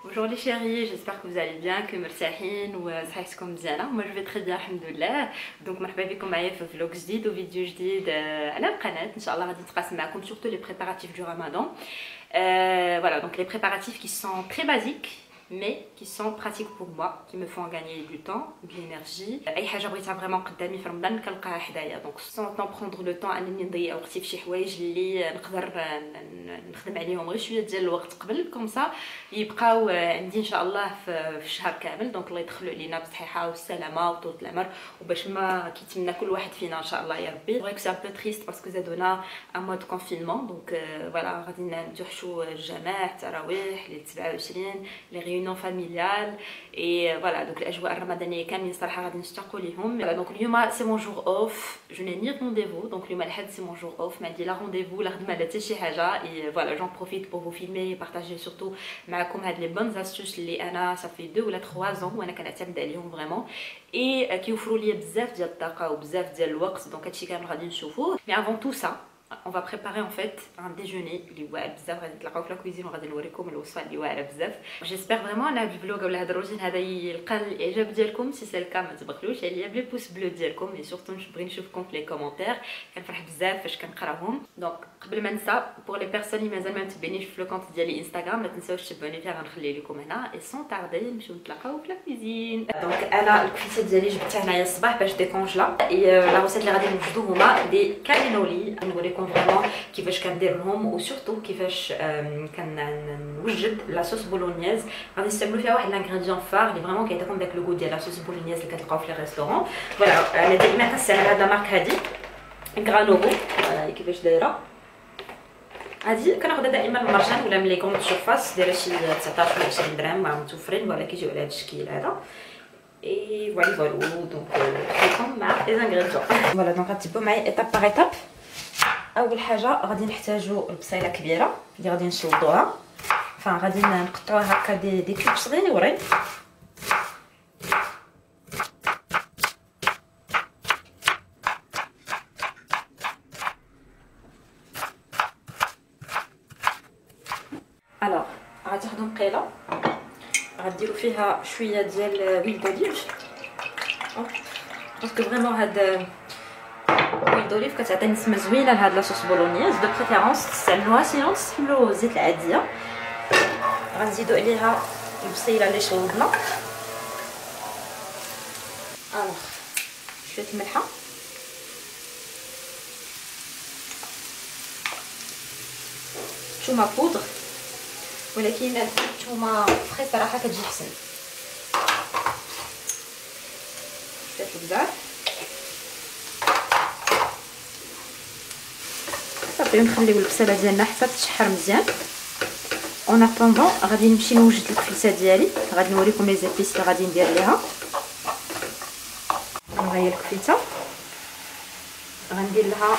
Bonjour les chéris, j'espère que vous allez bien, que مرتاحين وصحتكم مزيانه. Moi je vais très bien الحمد لله. Donc مرحبا بكم معايا في فلوق جديد وفيديو جديد على القناه. ان شاء الله غادي نتقاسم معكم surtout les préparatifs du Ramadan. Voilà, donc les préparatifs qui sont très basiques mais qui sont pratiques pour moi, qui me font gagner du temps, de l'énergie. اي حاجه بغيتها فريمون قدامي في رمضان كنلقاها حدايا. Donc sans temps prendre le temps انني نضيع وقتي في شي حوايج اللي نقدر نخدم عليهم غير شويه ديال الوقت قبل كومسا يبقاو عندي ان شاء الله في الشهر كامل. دونك الله يدخلوا علينا بالصحه والسلامه وطول العمر وباش ما كيتمنى كل واحد فينا ان شاء الله يا ربي. C'est vrai que c'est un peu triste parce que زادونا un mois de confinement. Donc voilà, غادي نتوحشوا الجماع التراويح ليله 27 لي réunions familiales et voilà. Donc الاجواء الرمضانيه كاملين صراحه غادي نشتاقوا ليهم. Donc اليوم c'est mon jour off, je n'ai ni rendez-vous. Donc اليوم الحد c'est mon jour off, ما عندي لا rendez-vous لا خدمه لا حتى شي حاجه. Et voilà, j'en profite pour vous filmer et partager surtout معكم هاد les bonnes astuces اللي انا ça fait 2 ولا 3 ans وانا كنعتمد عليهم فريمون et كيوفروا لي بزاف ديال الطاقه وبزاف ديال الوقت. دونك هادشي كامل غادي نشوفوه. Mais avant tout ça, on va préparer en fait un déjeuner اللي واعر بزاف. غادي نتلاقاو في لا كويزين وغادي نوريكم الوصفه اللي واعره بزاف. جيسبر فريمون ان هاد الفلوغ ولا هاد الروجين هذا يلقى الاعجاب ديالكم. سي سي الكا ما تبخلوش عليا بلي بوس بلو ديالكم اي سورتو نبغي نشوفكم في لي كومونتير. كنفرح بزاف فاش كنقراهم. دونك قبل ما ننسى بور لي بيرسون اللي مازال ما متبعنيش في لو كونت ديالي انستغرام ما تنساوش تبعوني فيها. غنخلي لكم هنا اي سون تاردي نمشيو نتلاقاو في لا كويزين. دونك انا الكفته ديالي جبتها هنايا الصباح باش ديكونجلا. اي لا روسيت اللي غادي نوجدو هما دي كانينولي. نوريكم فريمون كيفاش كنديرهم وسورتو كيفاش كنوجد لا صوص بولونيز. غادي نستعملوا فيها واحد لانغريديون فار اللي فريمون كيعطيكم داك لوغو ديال لا صوص بولونيز اللي كتلقاو في لي ريستورون. فوالا انا دائما كنستعمل هاد لا مارك هادي غرانوغو. كيفاش دايره هادي كناخذها دائما المارجان ولا من لي كوند سورفاس دايره شي 19 ولا 20 درهم مع متوفرين. فوالا كيجيو على هاد الشكل هذا. اي فوالا دونك نخليكم مع لي انغريديون. فوالا دونك غتبعوا معايا ايتاب باغ ايتاب. اول حاجه غادي نحتاجو البصيله كبيره اللي غادي نشوضوها. غادي نقطعوها هكا دي كوب صغيورين. الوغ غتاخدو مقيله غديروا فيها شويه ديال ويل دوليف باسكو فريمون هاد ويل دوليف كتعطي نسمه زوينه لهاد لاصوص بولونيز. دو بريفيرونس تستعملوها سينون تستعملوا الزيت العاديه. غنزيدو عليها البصيله اللي شوضنا. الوغ شويه الملحه ثومه بودر ولكن الثومه فري صراحه كتجي احسن. شويه البزار صافي ونخليو البصيله ديالنا حتى تشحر مزيان. اون اتوندون غادي نمشي نوجد الكفته ديالي. غادي نوريكم لي زيبيس اللي غادي ندير ليها. ها هي الكفته غندير لها.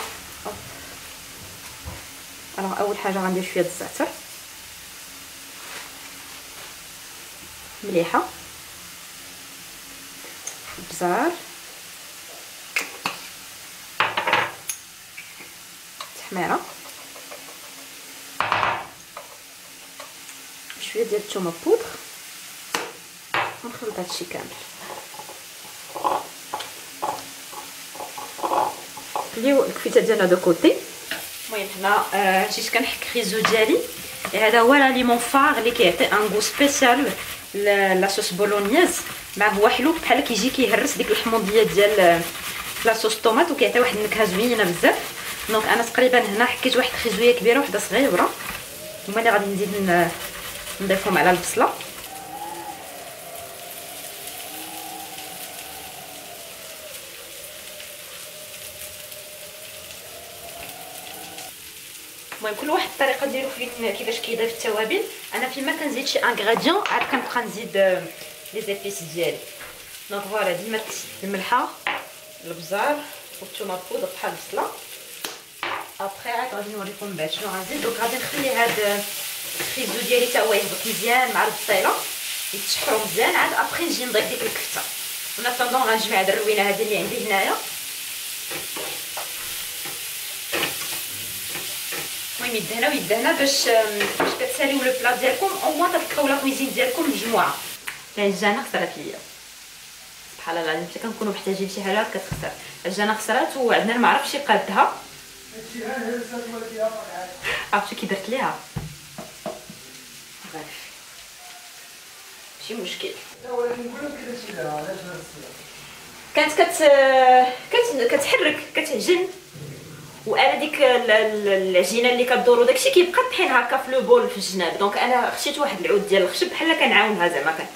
اول حاجه غندير شويه الزعتر مليحه البزار تحميره شويه ديال الثومه بودر ونخلط هادشي كامل. خليو الكفته ديالنا دو كوتي. المهم هنا مشيت كنحك خيزو ديالي. هذا هو لاليمون فار اللي كيعطي ان غو سبيسيال لاصوص بولونيز. ما هو حلو بحال كيجي كيهرس ديك الحموضيه ديال لاصوص طوماط وكيعطي واحد النكهه زوينه بزاف. دونك انا تقريبا هنا حكيت واحد خيزويه كبيره وحده صغيره هما اللي غادي نزيد نضيفهم على البصله. المهم كل واحد الطريقه ديالو كيفاش كيضيف التوابل. انا فيما كنزيد شي انغريديون عاد كنبقى نزيد لي زيبيس ديالي. دونك فوالا ديما الملحه البزار والثومه بودر بحال البصله. ابخي عاد غادي نوريكم بعد شنو غنزيد. دونك غادي نخلي هاد الخيزو ديالي حتى هو يهبط مزيان مع البصيله يتشحروا مزيان. عاد ابخي نجي نضيف ديك الكفته. انا طوندون غنجمع هاد الروينه هادي اللي عندي هنايا. المهم يدهنا ويدهنا باش كتساليو لو بلا ديالكم او موان كتلقاو لا كويزين ديالكم مجموعه. العجانه خسرات ليا سبحان الله العظيم، فلي كنكونوا محتاجين شي حاجه كتخسر. العجانه خسرات وعندنا ما عرفتش قادها. عرفتي كي درت ليها ماشي مشكل. كانت كتحرك كتعجن، وانا ديك العجينه اللي كدورو داكشي كيبقى طحين هكا في لو بول في الجناب. دونك انا خشيت واحد العود ديال الخشب بحال كنعاونها زعما كان.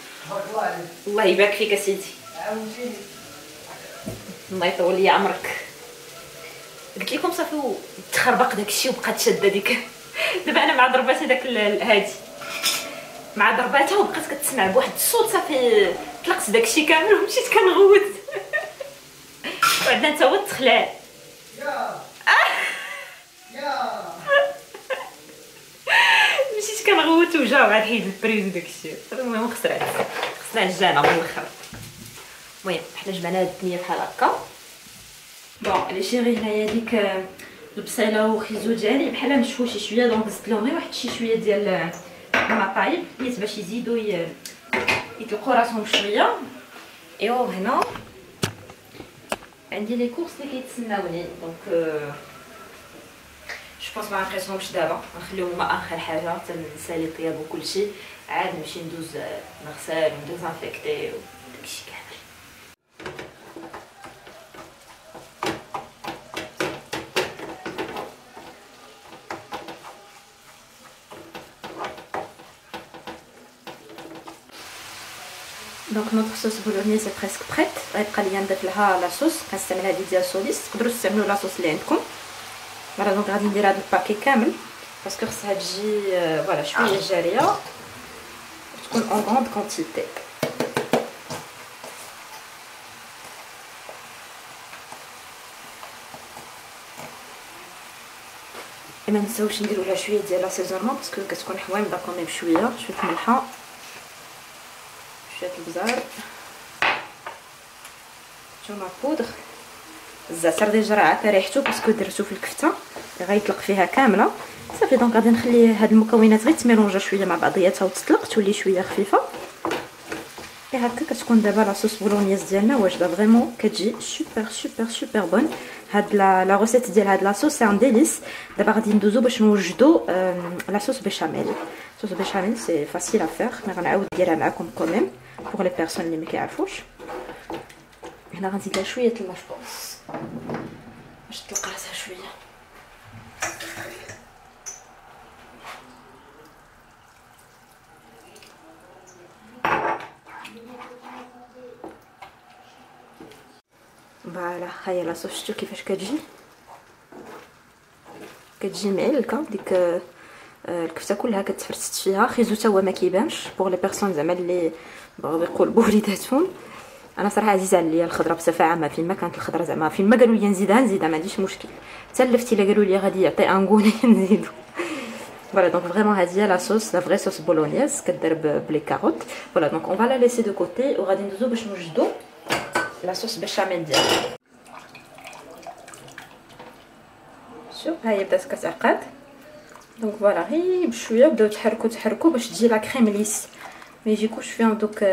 الله يبارك فيك اسيدي، عاونتيني الله يطول لي عمرك. قلت لكم صافي تخربق داكشي وبقات شاده ديك. دابا انا مع ضربات هذاك هادي مع ضرباتها وبقات كتسمع بواحد الصوت، صافي طلقت داكشي كامل ومشيت كنغوت. وعندنا حتى هو التخلال مشيت كنغوت وجا وعاد حيد البريز وداكشي. المهم خسرات الجانه من الاخر. المهم حنا جمعنا هاد الدنيا بحال هكا. بون لي شيري هنايا ديك البصيله وخيزو ديالي بحال مشفو شي شويه، دونك زدت لهم غير واحد شي شويه ديال المطايب نيت باش يزيدوا يطلقوا راسهم شويه. ايوا هنا عندي لي كورس اللي كيتسناوني، دونك جو بونس ما نقيسهمش دابا، نخليهم هما اخر حاجه حتى نسالي الطياب وكلشي، عاد نمشي ندوز نغسل ونديزانفيكتي وداكشي كامل. دونك نوتر صوص بولونيز سي بريسك بريت. غيبقى ليا نضيف لها لاصوص، كنستعمل هذه ديال سوليس، تقدروا تستعملوا لاصوص اللي عندكم. فوالا دونك غادي ندير هذا الباكي كامل باسكو خصها تجي فوالا شويه جاريه تكون اون غروند كونتيتي. ما نساوش نديروا لها شويه ديال لاسيزونمون باسكو كتكون حوامضه كوميم، شويه ملحه، شويه البزار، تومه بودغ، الزعتر ديجا راه عارفه ريحته باسكو درتو في الكفته غيطلق فيها كامله. صافي دونك غادي نخلي هاد المكونات غير تميلونجا شويه مع بعضياتها وتطلق تولي شويه خفيفه. غير هكا كتكون دابا لاصوص بولونيز ديالنا واجده فريمون، كتجي سوبر بون. هاد لا روسيت ديال هاد لاصوص سي ان ديليس. دابا غادي ندوزو باش نوجدو لاصوص بيشاميل. صوص بيشاميل سي فاسيل افير، مي غنعاود نديرها معكم كوميم بوغ لي بيرسون اللي ما كيعرفوش. هنا غنزيد لها شويه الماء فوقس باش تطلق راسها شويه. فوالا هاهي لاصوص، شفتو كيفاش كتجي معلكه ديك الكفته كلها كتفرتت فيها. خيزو تا هو ما كيبانش بوغ لي بيرسون زعما اللي بغاو يقلبوا وليداتهم. انا صراحه عزيزه عليا الخضره بصفه عامه، فين ما كانت الخضره زعما فين ما قالوا لي نزيدها ما عنديش مشكل. حتى اللفتي الا قالوا لي غادي يعطي ان غوني نزيدو. فوالا دونك فريمون هذه هي لا صوص لا فري صوص بولونيز كدير بلي كاروت. فوالا دونك اون فا لا ليسي دو كوتي وغادي ندوزو باش نوجدو لا صوص بيشاميل ديالنا. شوف هاهي بدات كتعقد، دونك فوالا غير بشويه بداو تحركوا باش تجي لا كريم ليس، ما يجيكوش فيهم دوك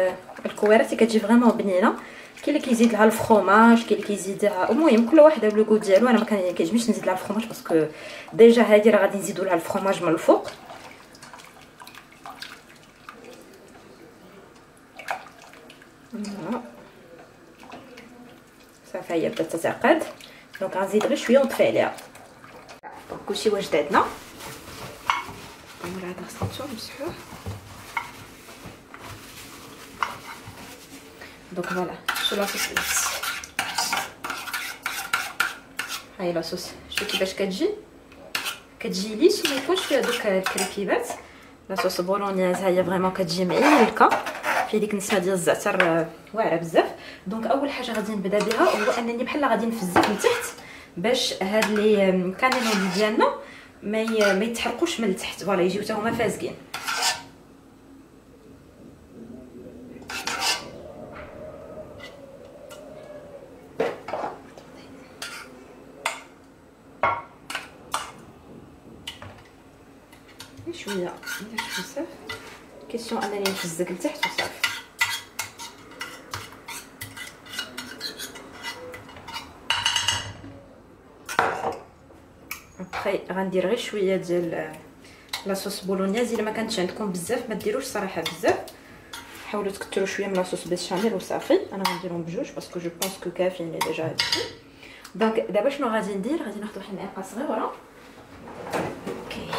الكوارات اللي كتجي فريمون بنينه. كاين اللي كيزيد لها الفرomage، كاين اللي كيزيدها، المهم كل واحد بلو كو ديالو. انا ما كيعجبنيش نزيد لها الفرomage باسكو ديجا هادي راه غادي نزيدوا لها الفرomage من الفوق. صافي هي بدات تتعقد، دونك غنزيد غير شويه ونطفي عليها. دونك كلشي واجد عندنا. هذا خصنا نمسحوه. دونك فوالا شو لاصوص ليس، هاي لاصوص شوف كيفاش كتجي ليس وما يكونش فيها دوك الكريكيبات. لاصوص بولونيز هي فريمون كتجي معلكه في ديك النسمه ديال الزعتر واعره بزاف. دونك اول حاجه غادي نبدا بها هو انني بحال غادي نفزك لتحت باش هاد لي كانيلون ديالنا ما يتحرقوش من التحت، فوالا يجيو حتى هما فازقين. شويه ندير بزاف كيسيون انني نحزك لتحت وصافي. ابخي غندير غير شويه ديال لاصوص بولونياز. الا ما كانتش عندكم بزاف ما ديروش صراحه بزاف، حاولوا تكثروا شويه من لاصوص بيشاميل وصافي. انا غنديرهم بجوج باسكو جو بونس كو كافيين لي ديجا هادشي. دونك دابا شنو غادي ندير؟ غادي ناخذ واحد المعلقه صغيره. اوكي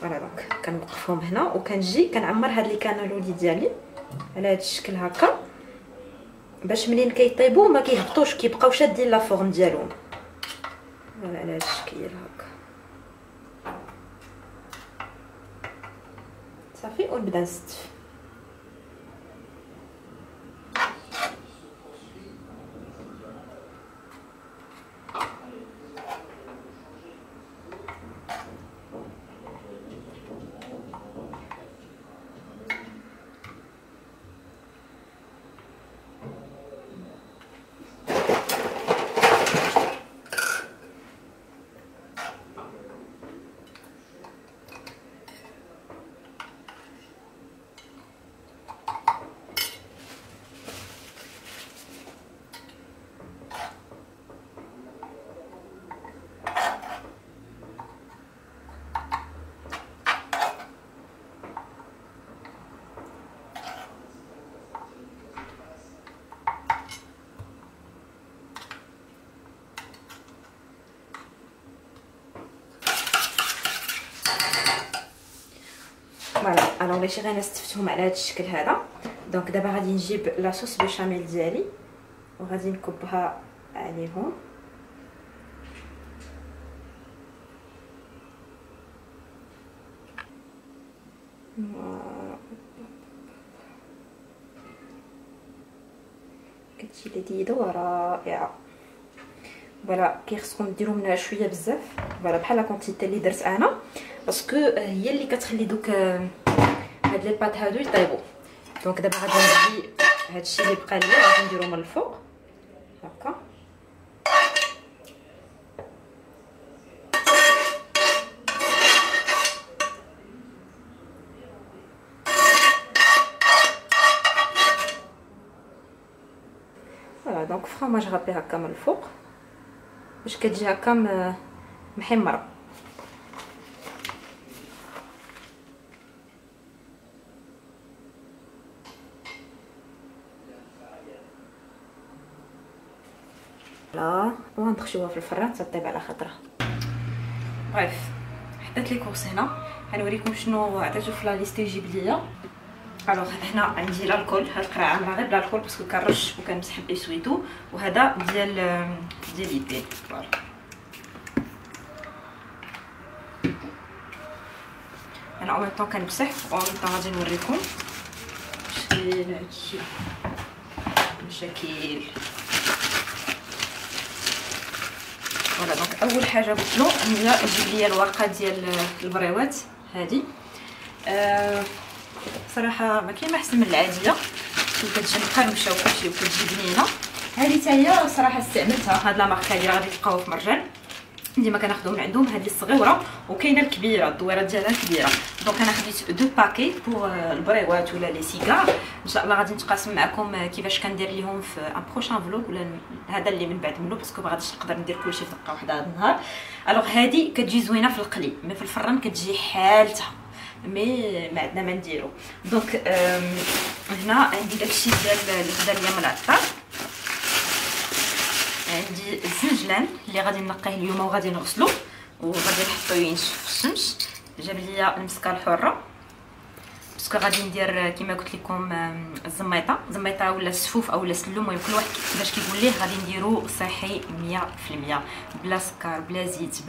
فوالا. دونك كنوقفهم هنا وكنجي كنعمر هاد لي كانالولي ديالي على هاد الشكل هكا باش منين كيطيبوا ما كيهبطوش، كيبقاو شادين لا فورم ديالهم. فوالا على هاد الشكل هكا صافي. ونبدا نستف. فوالا الوغ ماشي غير انا استفتهم على هذا الشكل هذا. دونك دابا غادي نجيب لاصوص بيشاميل ديالي وغادي نكبها عليهم. كتجي لذيذه ورائعه. فوالا كيخصكم ديروا منها شويه بزاف. فوالا بحال لا كونتيتي اللي درت انا باسكو هي اللي كتخلي دوك هاد لي بات هادو يطيبوا. دونك دابا غادي نجي هادشي اللي بقى ليا غادي نديرو من الفوق هكا. فوالا دونك فرماج غابي هكا من الفوق باش كتجي هكا محمره. لا ونخشوها في الفران تطيب على خاطرها. بريف حطيت لي كورس هنا غنوريكم شنو عطيتو في لا ليست يجيب ليا. الوغ هنا عندي الكول، هاد القرعه عامله غير بلا الكول باسكو كنرش وكنمسح باسويتو، وهذا ديال يدي. فوالا انا اول طون كنمسح اول طون غادي نوريكم شكل هادشي مشاكل. فوالا دونك اول حاجه قلت له هي جيب لي الورقه ديال البريوات هذه. صراحه ما كاين ما احسن من العاديه كتجي مقرمشه وكلشي وكتجي بنينه. هذه حتى هي صراحه استعملتها، هاد لا مارك هذه غادي تلقاوها في مرجان ديما كناخذو من عندهم. هذه الصغيره وكاينه الكبيره الدويره ديالها كبيره. دونك انا خديت دو باكي بور البريوات ولا لي سيجار. ان شاء الله غادي نتقاسم معكم كيفاش كندير ليهم في ان بروشان فلوغ ولا هذا اللي من بعد منه باسكو ما غاديش نقدر ندير كلشي في دقه واحده هذا النهار. الوغ هذه كتجي زوينه في القلي، مي في الفران كتجي حالتها مي ما عندنا ما نديرو. دونك هنا عندي داكشي ديال اللي خدا ليا من العطار. عندي الزنجلان اللي غادي نقيه اليوم وغادي نغسلو وغادي نحطو ينشف في الشمس. جاب ليا المسكه الحره باسكو غادي ندير كيما قلت لكم الزميطه ولا السفوف او السلوم، المهم كل واحد كيفاش كيقول ليه. غادي نديرو صحي 100% بلا سكر بلا زيت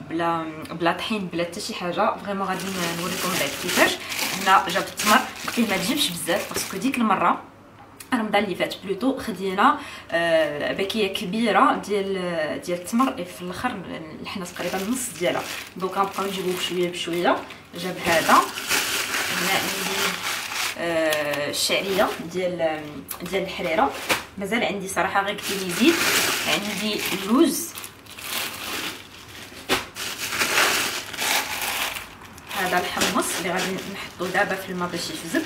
بلا طحين بلا حتى شي حاجه. فريمون غادي نوريكم بعد كيفاش. هنا جاب التمر، قلت ليه ما تجيبش بزاف باسكو ديك المره رمضان اللي فات بلوتو خدينا باكيه كبيره ديال التمر في الاخر حنا تقريبا نص ديالها. دونك غنبقاو نجيبو بشويه بشويه. جاب هذا. هنا عندي الشعريه ديال الحريره. مازال عندي صراحه غير كثير يزيد. عندي اللوز، هذا الحمص اللي غادي نحطو دابا في الماء باش يفزك،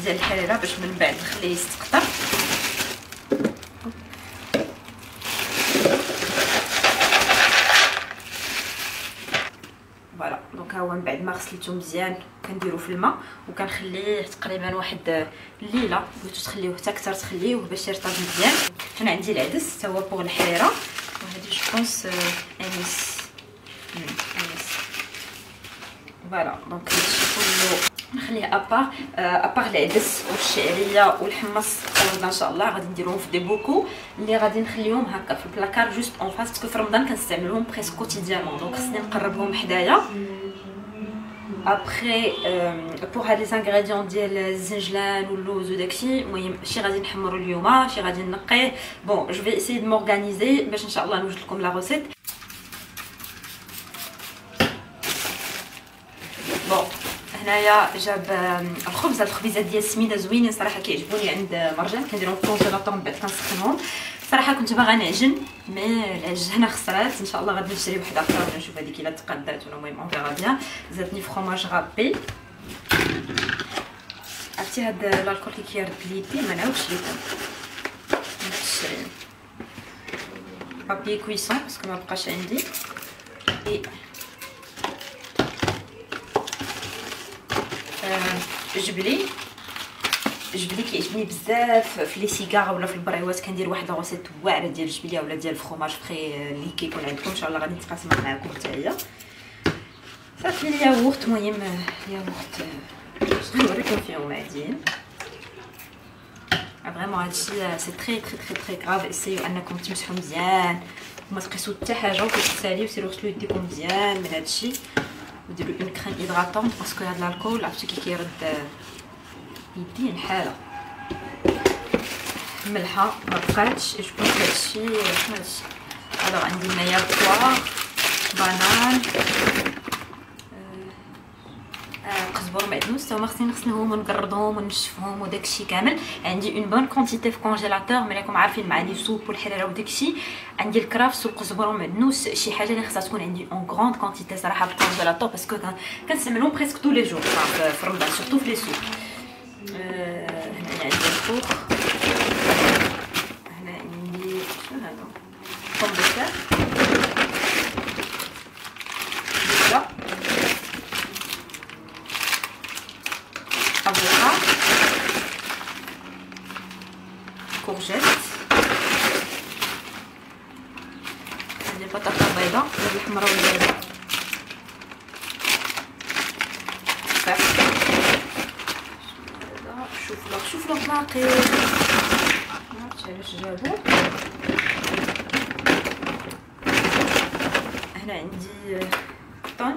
ديال الحريره باش من بعد نخليه يستقطر. فوالا دونك ها هو من بعد ما غسلته مزيان كنديرو في الماء وكنخليه تقريبا واحد الليله، بغيتو تخليوه حتى اكثر تخليوه باش يرطب مزيان. هنا عندي العدس حتى هو بوغ الحريره، وهذه جو بونس انيس. فوالا دونك هادشي كله نخليه ابار العدس والشعريه والحمص ورده ان شاء الله غادي نديرهم في دي بوكو اللي غادي نخليهم هكا في البلاكار جوست اون فاس، باسكو في رمضان كنستعملهم بريسك كوتيديانمون، دونك خصني نقربهم حدايا. ابخي بور هاد لي زانغريديون ديال الزنجلان واللوز وداكشي، المهم شي غادي نحمرو اليوم شي غادي نقيه. بون جو في اسيي دو مورغانيزي باش ان شاء الله نوجد لكم لا روسيت. بون هنايا جاب الخبز، هاد الخبيزات ديال السميده زوينين صراحه كيعجبوني عند مرجان، كنديرهم في الكونجيلاتور من بعد كنسخنهم. صراحه كنت باغا نعجن مي العجينه خسرات، ان شاء الله غادي نشري وحده اخرى ولا نشوف هذيك الا تقادات ولا المهم اون فيغا بيان. زادني فروماج غابي، عرفتي هاد الالكول كي كيرد ليدي ما نعاودش لكم نشري بابي كويسون باسكو ما بقاش عندي. جبلي كيعجبني بزاف في لي سيغار ولا في البريوات، كندير واحد لاغوسيت واعره ديال الجبليه ولا ديال الفرomاج فري اللي كيكون عندكم ان شاء الله غادي نتقاسمها معكم حتى هي. صافي الياغورت، المهم الياغورت نوريكم فيهم عاديين. فريمون هادشي سي تري تري تري تري كراف، اسيو انكم تمسحوا مزيان وما تقيسوا حتى حاجه وكتساليو، سيروا غسلوا يديكم مزيان من هادشي وديروا اون كريم هيدراتون باسكو هاد الالكول عرفتي كي كيرد يدي نحاله. ملحه ما بقاتش، جو بونس هادشي ماشي. الوغ عندي هنايا بوار، بانان، قزبر معدنوس، تا هما خصني نغسلهم ونقردهم ونشفهم وداكشي كامل. عندي اون بون كونتيتي في كونجيلاتور، ملي راكم عارفين مع لي سوب والحريره وداكشي. عندي الكرافس والقزبر ومعدنوس، شي حاجه اللي خصها تكون عندي اون غروند كونتيتي صراحه في الكونجيلاتور باسكو كنستعملهم بريسك تو لي جور في رمضان سورتو في لي سوب. هنا عندي الفوق، هنا عندي شنو هذا بوم دو تير، افوكا، كورجيت، هذه البطاطا البيضاء ولا الحمراء ولا البيضاء، شوف لو باقي معرفتش علاش جابو. هنا عندي طون،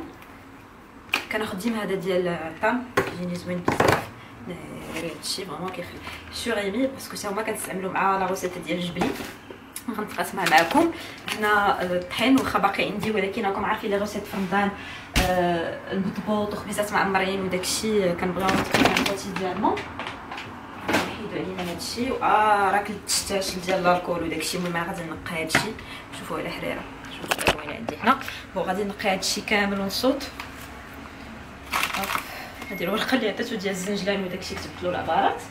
كناخد ديما هذا ديال الطام كيجيني زوين بزاف. هادشي فريمون كيخلي شوريمي باسكو تا هما كنستعملو مع لا روسيت ديال الجبلي غنتقاسمها معكم. هنا الطحين واخا باقي عندي، ولكن راكم عارفين لي روسيت في رمضان البطبوط وخبيزات معمرين وداكشي كنبغيو نتقاسمو كوتيديانمون. نحيدو علينا هادشي راك التشتاشل ديال الكول وداكشي. المهم انا غادي نقي هادشي، شوفوا على حريره، شوفوا وين عندي هنا. بون غادي نقي هادشي كامل ونصوت. هادي الورقه اللي عطيتو ديال الزنجلان وداكشي كتبت له العبارات.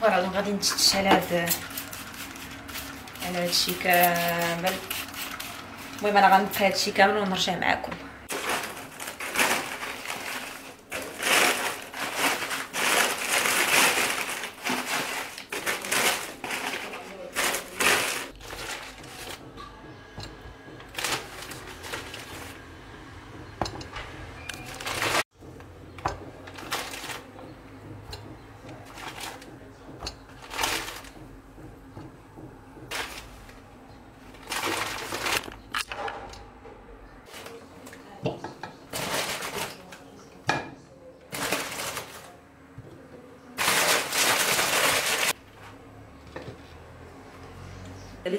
فوالا دونك غادي نتشتش على هادشي كامل. المهم انا غنقي هادشي كامل ونرجع معاكم.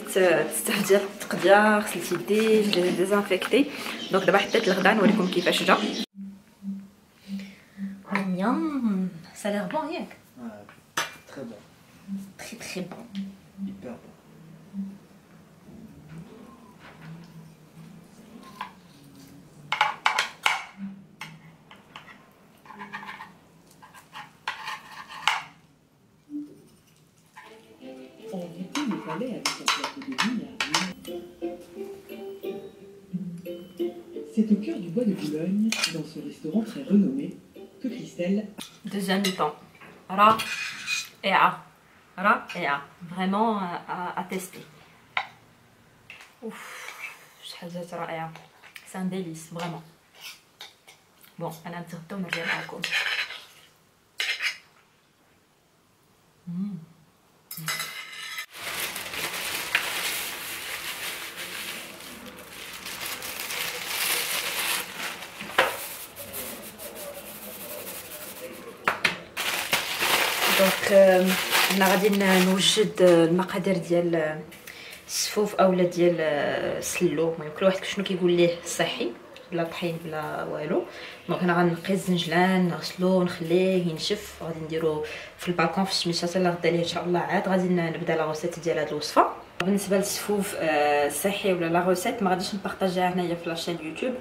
تستاف ديال التقديه، غسلت يدي، ديزانفيكتي. دونك دابا حطيت الغدا نوريكم كيفاش جا. نيام Ça a l'air bon, Yank. Ouais, très bon. Très très bon. Hyper bon. Invitez le palais avec un plateau de bouillard. C'est au cœur du bois de Boulogne, dans ce restaurant très renommé, que Christelle... Deuxième mi-temps. Ra'ia. Ra'ia. Vraiment à tester. Ouf. C'est un délice, vraiment. Bon, أنا نتغدى ونرجع معاكم. دونك هنا غادي نوجد المقادير ديال السفوف اولا ديال السلو. المهم كل واحد شنو كيقول ليه صحي، بلا طحين بلا والو. دونك هنا غنقي الزنجلان نغسلو نخليه ينشف، غادي نديرو في البالكون في الشميشه حتى غدا ليه ان شاء الله. عاد غادي نبدا لا روسيت ديال هاد الوصفه. بالنسبه للسفوف الصحي ولا لا روسيت ما غاديش نبارطاجيها هنايا في لاشين يوتيوب،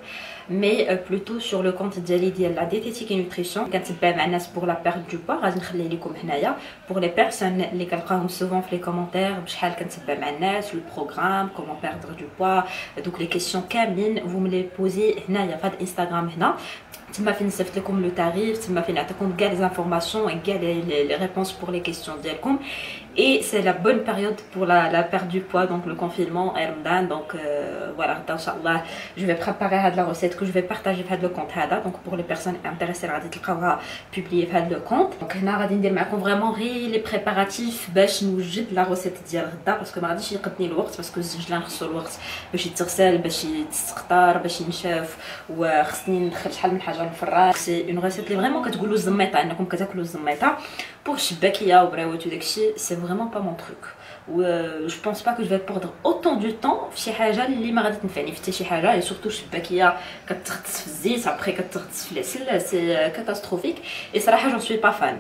مي بلوتو سور لو كونت ديالي ديال لا ديتيتيك اي نوتريسيون. كنتبع مع الناس بوغ لا بيرد دو بوا، غادي نخليه لكم هنايا بوغ لي بيرسون اللي كنلقاهم سوفون في لي كومونتير بشحال كنتبع مع الناس، لو بروغرام كومون بيردر دو بوا، دوك لي كيسيون كاملين فو ملي بوزي هنايا في هاد انستغرام هنا. تما فين صيفط لكم لو تاريف، تما فين نعطيكم كاع لي زانفورماسيون كاع لي ريبونس بور لي كيسيون ديالكم. Et c'est la bonne période pour la perte du poids, donc le confinement et Ramadan. Donc voilà, Inch'Allah, je vais préparer la recette que je vais partager sur le compte. Donc pour les personnes intéressées, je vais publier sur le compte. Donc là, je vais vous vraiment les préparatifs باش نوجد la recette ديال غدا، parce que ما غاديش يقدني الوقت، parce que الزنجلان خصو الوقت باش يتغسل باش يتسقطر باش ينشف، وخصني ندخل شحال من حاجه للفران. سي اون ريسيت اللي فريمون كتقولوا الزميطه انكم كتاكلوا الزميطه بوغ الشباكيه وبراوات وداكشي. سي vraiment pas mon truc. Je pense pas que je vais perdre autant de temps في شي حاجه اللي ما غادي تنفعني في حتى شي حاجه. اي سورتو الشباكيه كتغطس في الزيت ابري كتغطس في العسل، سي كاتاستروفيك. اي صراحه جون سوي با فان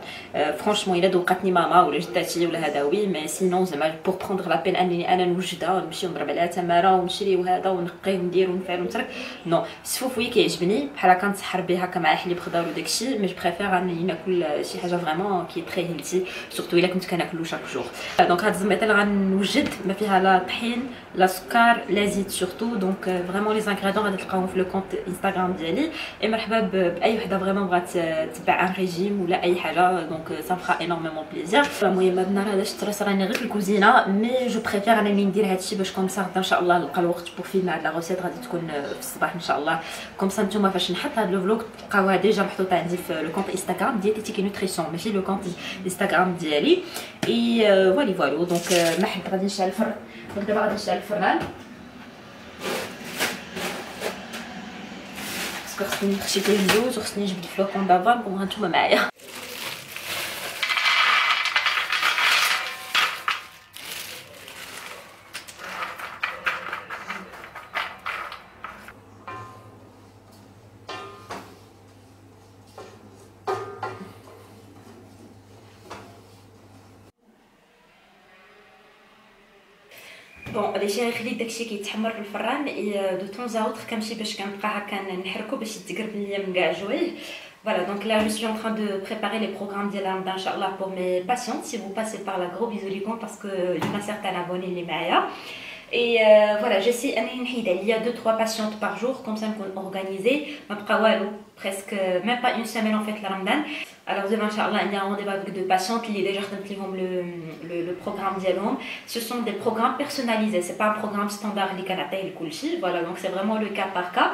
فرانشمون. الا دوقاتني ماما ولا جداتي ولا هذا وي، مي سينون زعما بور بروندر لا بين انني انا نوجدها ونمشي ونضرب عليها تماره ونشري وهذا ونقي وندير ونفعل ونترك. نو السفوف وي كيعجبني بحال هكا نسحر به هكا مع حليب خضر وداكشي، مي جو بريفير انني ناكل شي حاجه فريمون كي تري هيلتي، سورتو الا كنت كناكلو شاك جور. دونك هاد الزميطه اللي غنوجد ما فيها لا طحين لا سكر لا زيت سورتو. دونك فريمون لي زانغريدون غادي تلقاوهم في لو كونت انستغرام ديالي. اي مرحبا باي وحده فريمون بغات تتبع ان ريجيم ولا اي حاجه، دونك سا فرا انورميمون بليزير. المهم هاد النهار هذا شترس راني غير في الكوزينه، مي جو بريفير انني ندير هادشي باش كوم سا غدا ان شاء الله نلقى الوقت بور فيلم هاد لا روسيت. غادي تكون في الصباح ان شاء الله. كوم سا نتوما فاش نحط هاد لو فلوغ تلقاوها ديجا محطوطه عندي في لو كونت انستغرام ديتيتيك نوتريسيون، ماشي لو كونت انستغرام ديالي. اي فوالو دونك ما حد غادي نشعل الفرن. دونك دابا غادي نشعل الفران، باسكو خصني نخشي فيه الزوز وخصني نجبد الفلوكون دافان. بون هانتوما معايا. بون ديجا خليت داكشي كيتحمر في الفران. دو طون زاوتر كنمشي باش كنبقى هكا نحركو باش يتقرب ليا من كاع جويه. Voilà, donc là je suis en train de préparer les programmes de Ramadan Inch'Allah pour mes patientes. Si vous passez par là, gros bisous les cons parce que il y en a certains abonnés les Maya. Et voilà, j'essaie il y a 2-3 patientes par jour, comme ça on organisé. Presque même pas une semaine en fait le Ramadan. Alors demain Inch'Allah il y a un rendez-vous avec 2 patientes qui est déjà le programme dialog. Ce sont des programmes personnalisés, c'est pas un programme standard les canapés et kulchi. Voilà, donc c'est vraiment le cas par cas.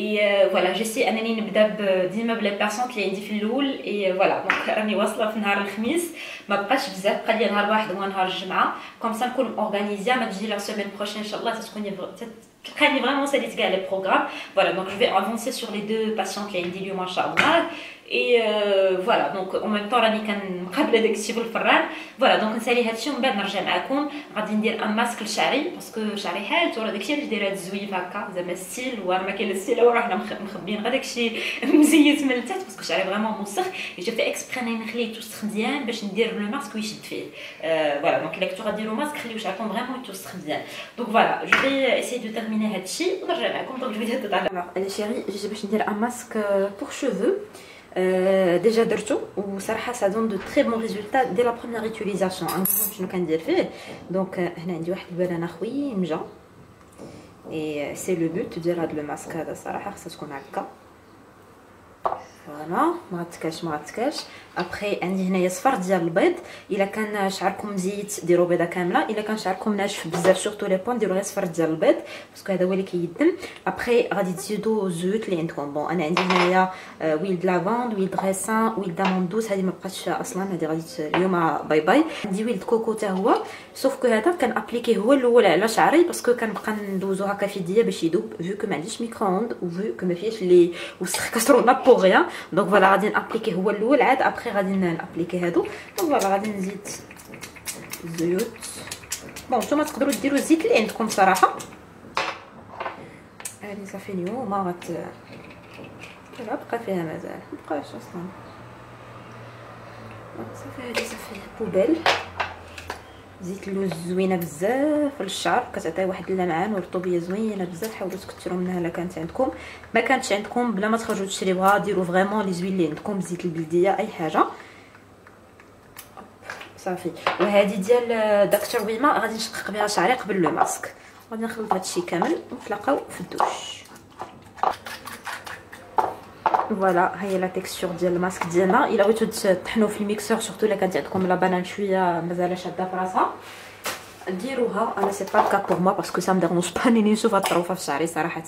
Et voilà, j'essaie انني نبدا ديما بلا بيرسون اللي عندي في الاول. et voilà donc راني واصله في نهار الخميس، ما بقاش بزاف، بقى لي نهار واحد هو نهار الجمعه. كوم سا نكون اورغانيزيا ما تجي لا سيمين بروشين ان شاء الله تلقاني فريمون ساليت كاع لي بروغرام. Voilà, donc je vais avancer sur les 2 patientes اللي عندي اليوم ان شاء الله. اي فوالا دونك او ميم طون راني كنقابله داكشي في الفران. فوالا دونك نسالي هادشي ومن بعد نرجع معكم. غادي ندير ان ماسك لشعري باسكو شعري حالته راه داكشي علاش دايره هاد الزويف هكا زعما ستيل، وانا ما كاين لا ستيل هو حنا مخبيين غير داكشي مزيت من التحت باسكو شعري فريمون موسخ. جو في اكسبري نخليه يتوسخ مزيان باش ندير لو ماسك ويشد فيه. فوالا دونك الا كنتو غديروا ماسك خليو شعركم فريمون يتوسخ مزيان. دونك فوالا جو في اساي دو تيرميني هادشي ونرجع معكم. دونك جو في هاد انا شيري جيت باش ندير ان ماسك بور شوفو. ديجا درتو وصراحه سا دون دو تري بون ريزولتا دي لا بروميير يوتيليزاسيون. شنو كندير فيه؟ دونك هنا عندي واحد البنانه خويمجه اي سي لو بوت ديال هاد لو ماسك هذا. صراحه خصها تكون هكا فوالا ما غتكاش. ابخي عندي هنايا صفر ديال البيض. الا كان شعركم مزيت ديروا بيضه كامله، الا كان شعركم ناشف بزاف سورتو لي بوين ديروا غير صفر ديال البيض باسكو هذا هو اللي كيدم. ابخي غادي تزيدوا الزيوت اللي عندكم. بون انا عندي هنايا ويل د لافاند، ويل د غيسان، ويل داموندوس. هذه ما بقاتش اصلا، هذه غادي اليوم باي باي. عندي ويل د كوكو حتى هو، سوف كو هذا كنابليكيه هو الاول على شعري باسكو كنبقى ندوزو هكا في يديا باش يذوب فيو كو ما عنديش ميكرووند وفيو كو ما فيهاش لي وسخ كسرونا بوغ ريان. دونك فوالا غادي نابليكيه هو الاول عاد ابخي غادي نابليكي هادو. دونك فوالا غادي نزيد الزيوت. بون نتوما تقدروا ديروا الزيت اللي عندكم صراحه. هذه صافي اليوم ما بقى فيها مازال مبقاش اصلا صافي. هذه صافي بوبيل. زيت اللوز زوينه بزاف للشعر كتعطي واحد اللمعان ورطوبيه زوينه بزاف. حاولوا تكثروا منها الا كانت عندكم. ما كانتش عندكم بلا ما تخرجوا تشريوها ديروا فريمون لي زويل اللي عندكم بزيت البلديه اي حاجه صافي. وهذه ديال دكتور ويما غادي نشقق بها شعري قبل لو ماسك. غادي نخلط هادشي كامل ونتلاقاو في الدوش. فوالا هي لا تيكستور ديال الماسك ديالنا. الا بغيتو تطحنوا في الميكسور سورتو الا كانت عندكم لا بانان شويه مازال شاده في راسها ديروها. انا سي با كا بور موا باسكو سا مديرونج با ني نشوف هاد الطروفه في شعري صراحه.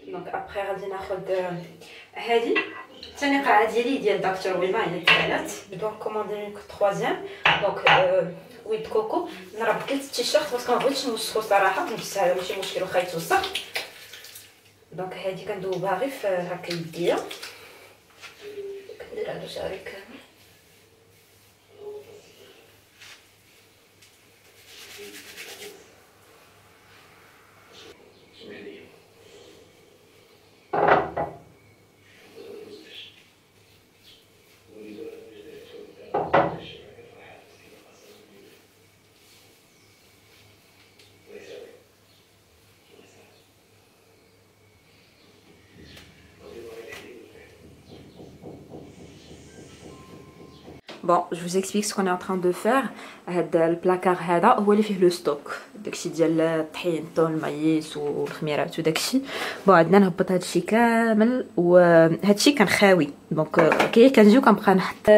دونك ابخي غادي ناخذ هذه ثاني قاعه ديالي ديال دكتور ويما هي الثالث. دونك كوموندي لك الثروازيام. دونك ويد كوكو. نربط كلت التيشيرت باسكو ما بغيتش نوسخو صراحه. نفس هذا ماشي مشكل واخا يتوسخ. دونك هذه كندوبها غير في هكا يديا كندير على شعري كامل. Bon, je vous explique ce qu'on est en train de faire. هذا البلاكار هذا هو اللي فيه لو ستوك داكشي ديال الطحين والمايس والخميرات وداكشي. بون عندنا نهبط هادشي كامل وهادشي كان خاوي. دونك كنجيو كنبقى نحط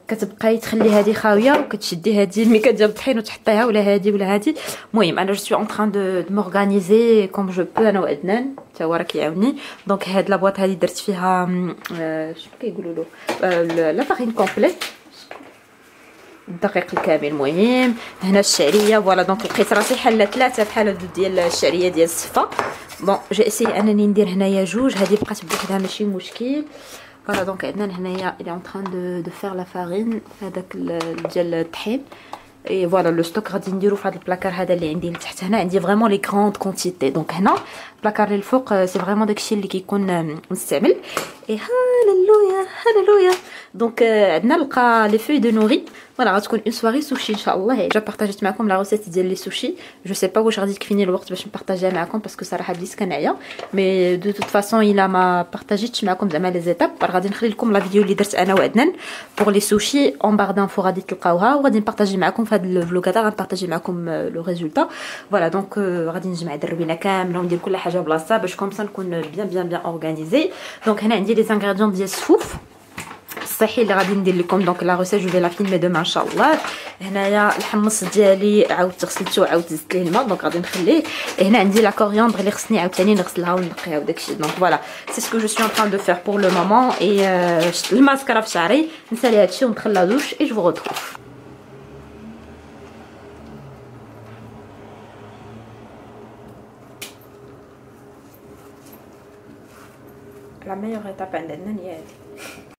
كتبقاي تخلي هذه خاويه وكتشدي هذه الميكا ديال الطحين وتحطيها ولا هذه ولا هذه. المهم انا جو سوي اون تران دو مورغانيزي كوم جو بو انا وعدنان حتى هو راه كيعاوني. دونك هاد لابواط هذه درت فيها شنو كيقولوا له لا فارين كومبليت الدقيق الكامل. المهم هنا الشعريه فوالا. دونك لقيت راسي حله 3 بحال هادو ديال الشعريه ديال الصفه. بون جي اسي انني ندير هنايا جوج. هذه بقات بوحدها ماشي مشكل. فوالا دونك عندنا هنايا الي اون تران دو فير لا فارين هذاك ديال الطحين. اي فوالا لو ستوك غادي نديرو في هذا البلاكار هذا اللي عندي لتحت. هنا عندي فريمون لي كروند كونتيتي. دونك هنا البلاكار اللي الفوق سي فريمون داكشي اللي كيكون مستعمل. اي هاللويا هاللويا. دونك عندنا لقى لي فوي دو نوري. فوالا غتكون اون سواري سوشي ان شاء الله. جا بارطاجيت معكم لا روسيت ديال لي سوشي. جو سي با واش غادي تكفيني الوقت باش نبارطاجيها معكم باسكو صراحه بديت كنعيا. مي دو توت فاصون الا ما بارطاجيتش معكم زعما لي زيتاب غادي نخلي لكم لا فيديو اللي درت انا وعدنان بور لي سوشي اون بار دانفو غادي تلقاوها وغادي نبارطاجي معكم في هذا الفلوق هذا. غنبارطاجي معكم لو ريزولتا. فوالا دونك غادي نجمع الدروينه كامله وندير كل حاجه بلاصتها باش كوم سا نكون بيان اورغانيزي. دونك هنا عندي لي زانغريديون ديال السفوف الصحي اللي غادي ندير لكم. دونك لا روسيت جو في لا فيلمي دوما ان شاء الله. هنايا الحمص ديالي عاودت غسلته وعاودت زدت ليه الماء دونك غادي نخليه. هنا عندي لا كورياندر اللي خصني عاوتاني نغسلها ونقيها وداكشي. دونك فوالا سي سكو جو سوي ان تران دو فير بور لو مومون. اي شفت الماسكارا في شعري نسالي هادشي وندخل لا دوش اي جو فو روتروف. لا ميور ايطاب عندنا هي هادي.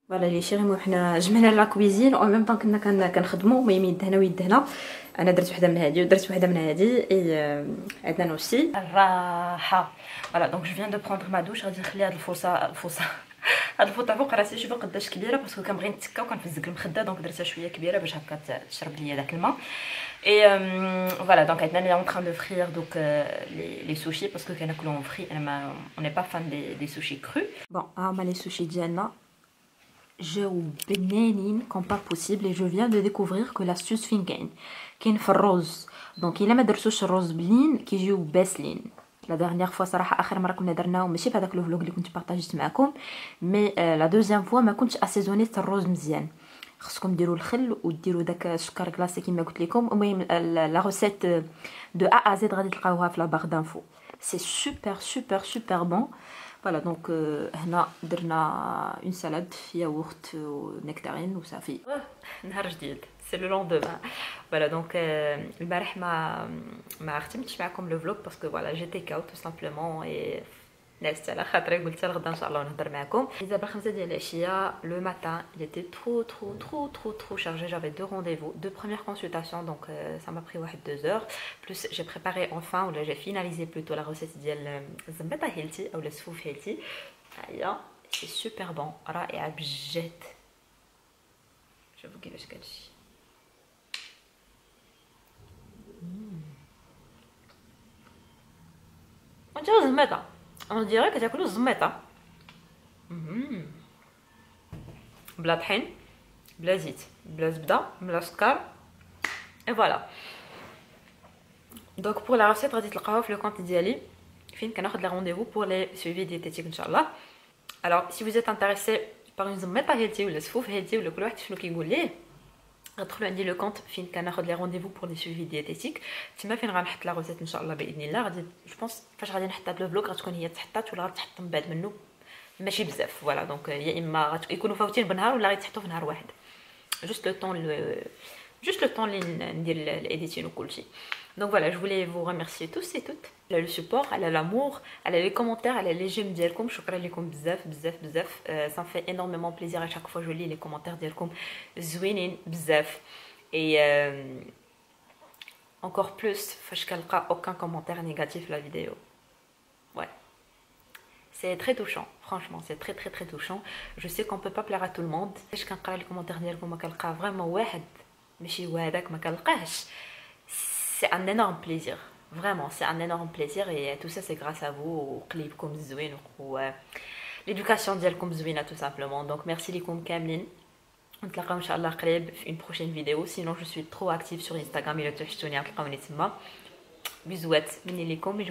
فوالا لي شيري وحنا جمعنا لا كويزين او ميم طون كنا كنخدموا المهم يدهنا ويدهنا. انا درت وحده من هادي ودرت وحده من هادي اي عندنا اوسي الراحه. فوالا دونك جو فيان دو بروندر ما دوش غادي نخلي هاد الفوصه هاد الفوطه فوق راسي. شوفوا قداش كبيره باسكو كنبغي نتكا وكنفزق المخده دونك درتها شويه كبيره باش هكا تشرب ليا داك الماء. اي فوالا دونك عندنا لي اون تران دو فرير دوك لي سوشي باسكو كناكلوهم فري. انا ما اون با فان دي سوشي كرو. بون هما لي سوشي ديالنا جاو بنانين كوم با بوسيبل. جو فيان دو ديكوفرير كو لاستوس فين كاين في الروز. دونك الا ما درتوش الروز بلين كيجيو باسلين. لا ديرنيير فوا صراحه اخر مره كنا درناهم ماشي في هذاك لو فلوغ اللي كنت بارطاجيت معكم مي لا دوزيام فوا ما كنتش اسيزونيت الروز مزيان. خصكم ديروا الخل وديروا داك السكر كلاصي كما قلت لكم. المهم لا روسيت دو ا ا زد غادي تلقاوها في لا باغ دانفو. سي سوبر سوبر سوبر بون. فوالا دونك هنا درنا اون سالاد ياغورت ونكتارين وصافي. نهار جديد سي لو لوندومان. فوالا دونك البارح ما ختمتش معكم لو فلوق باسكو فوالا جيتي كاو تو سامبلومون اي نعست على خاطري قلت غدا ان شاء الله نهضر معكم. دابا 5 ديال العشيه لو ماتان il était trop chargé. J'avais 2 rendez-vous, 2 premières consultations donc ça m'a pris 2 heures plus j'ai préparé enfin ou j'ai finalisé plutôt la recette ديال الزنبيطه هيلتي او السفوف هيلتي. هيا سي سوبر بون رائعه بجد. شوفوا كيفاش كتجي. انت الزنبيطه on dirait que تاكلوا الزميطه بلا طحين بلا زيت بلا زبده بلا سكر اي فوالا. دونك بور لا ريسيت غادي تلقاوها في لو كونت ديالي فين كناخذ لي رونديفو بور لي سويفي ديتيتيك ان شاء الله. الوغ سي vous êtes intéressé par une زميطه هيلتي ولا سفوف هيلتي ولا كل واحد شنو كيقول ليه غتدخلوا عندي لو كونت فين كناخذ لي رونديفو بور لي سويفي ديتيتيك. تما فين غنحط لا روسيت ان شاء الله باذن الله. غادي جو بونس فاش غادي نحط هاد لو فلوغ غتكون هي تحطات ولا غتحط من بعد منه ماشي بزاف. فوالا دونك يا اما غيكونوا فاوتين بنهار ولا غيتحطوا في نهار واحد. جوست لو طون اللي ندير الايديتين وكلشي. Donc voilà, je voulais vous remercier tous et toutes على le support, على l'amour, على les commentaires, على les j'aime ديالكم. شكرا لكم بزاف بزاف بزاف. Ça me fait énormément plaisir à chaque fois je lis les commentaires ديالكم زوينين بزاف. Et encore plus فاش كنلقى aucun commentaire négatif la vidéo. Ouais. C'est très touchant, franchement, c'est très touchant. Je sais qu'on peut pas plaire à tout le monde. فاش كنقرا les commentaires ديالكم ما كنلقى vraiment واحد ماشي هو هذاك ما كنلقاهش. C'est un énorme plaisir, vraiment, c'est un énorme plaisir et tout ça c'est grâce à vous, وقليبكم الزوين l'éducation ديالكم زوينه tout simplement. Donc merci لكم كاملين. نتلاقاو ان شاء الله قريب في une prochaine vidéo. Sinon je suis trop active sur Instagram, الا توحشتوني غتلقاوني تما. بيزوات مني لكم.